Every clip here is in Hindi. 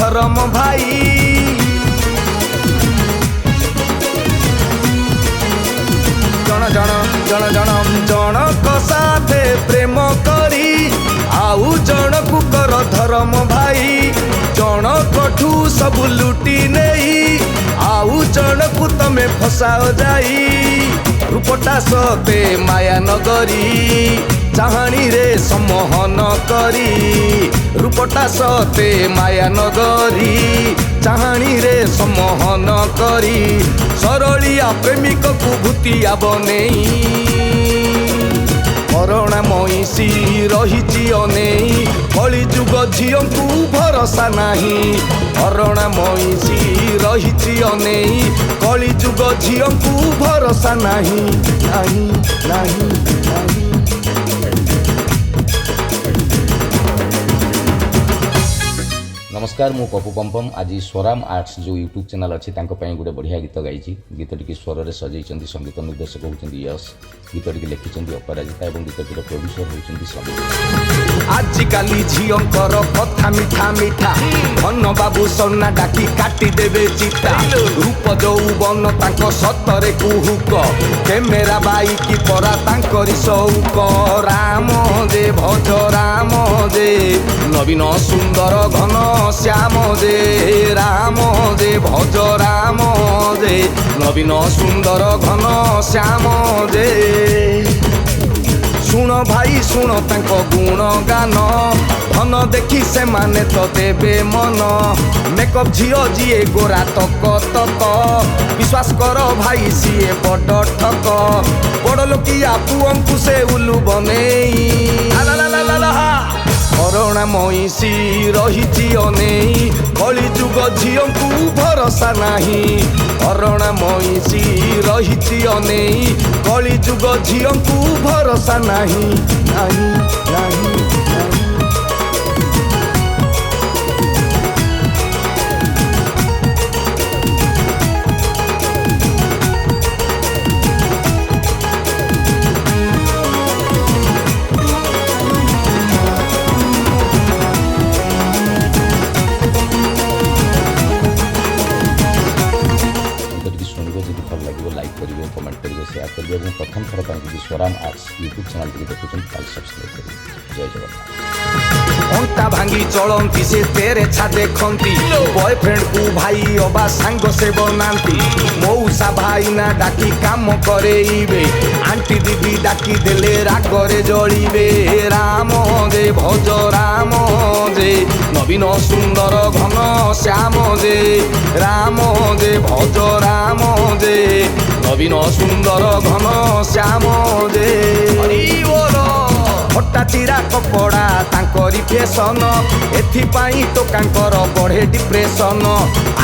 धर्म भाई। जन जन जन जन जनक साथे प्रेम करी आउ जनकु कर धर्म भाई। जनकठू सब लुटी नहीं आउ जनकु तमे फसाओ जाई। रूपटा सते माया नगरी चाहणी रे सम्मोहन करी। रूपटा सते माया नगरी चाहणी रे सम्मोहन करी। सरलिया प्रेमिक को भूतिया बनेई करुणा मईसी रही अनेई। कली जुग झील को भरोसा नहीं करुणा मईसी रही अनेई। कली जुग झील को भरोसा नहीं नहीं नहीं नहीं। नमस्कार मु पपु पम्पम। आज स्वराम आर्ट्स जो यूट्यूब चैनल अच्छी गोटे बढ़िया गीत गाई। गीतटी की स्वर में सजाई संगीत निर्देशक होती यश। गीतटी लिखिं अपराजिता और गीतटीर प्रोड्यूसर होती समीर। आजिकाली झीलकर कथा मिठा मिठा धन बाबू सोना डाकी काटी देवे चिता। रूप यौवन तांक सतरे कुहुक कैमेरा बाइक परा तांकरी सौक। राम दे भज राम दे नवीन सुंदर घन श्याम दे। राम दे भज राम दे नवीन सुंदर घन श्याम दे। शुण भाई शुण तांको गुण गान धन देखी से माने तो देवे मन। मेकअप झील जीए गोरा तक तक विश्वास कर भाई सीए बड़ ठक। बड़ लोकिया पुअंकु से उल्लू बनेई करुणा मईसी रही अनेई। कली जुग झील को भरोसा नहीं करुणा मईसी रही अनेई। कली जुग झील को भरोसा नहीं नहीं नहीं नहीं। भल लगे लाइक करेंगे कमेंट करेंगे शेयर करेंगे। प्रथम थर पर स्वराम आर्ट्स यूट्यूब चैनल को देखुं सब्सक्राइब करेंगे। जय जगन्नाथ। अंटा भांगी चलती से तेरे छा देखती। बॉयफ्रेंड को भाई अबा सांग से बनाती। मौसा भाई ना डाकी काम करेइबे। आंटी दीदी डाकी देले रागरे जलिबे। राम दे भज राम दे नवीन सुंदर घन श्याम दे। राम दे भज राम दे नवीन सुंदर घन श्याम दे। हटा चिरा कपड़ा तांकरी फैशन एथिपाई टोकांकर बढ़े डिप्रेशन।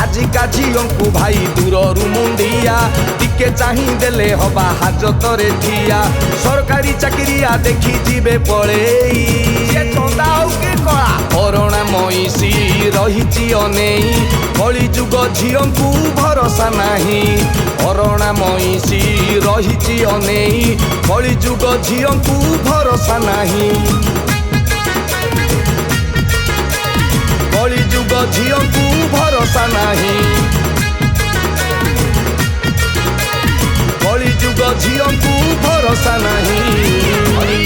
आजिका झीलंकु भाई दूररू मुंडिया टिके चाही देले हवा हाजत रे ठिया। सरकारी चाकरिया देखी जीवे पड़ेई चंदा के कला। करुणा मईसी रही अनेई। कली जुग झीलंकु भरोसा नहीं करुणा मईसी रही अनेई। कली जुग झीलंकु भरोसा नहीं कली जुग झील को भरोसा नहीं कली जुग झील को भरोसा नहीं।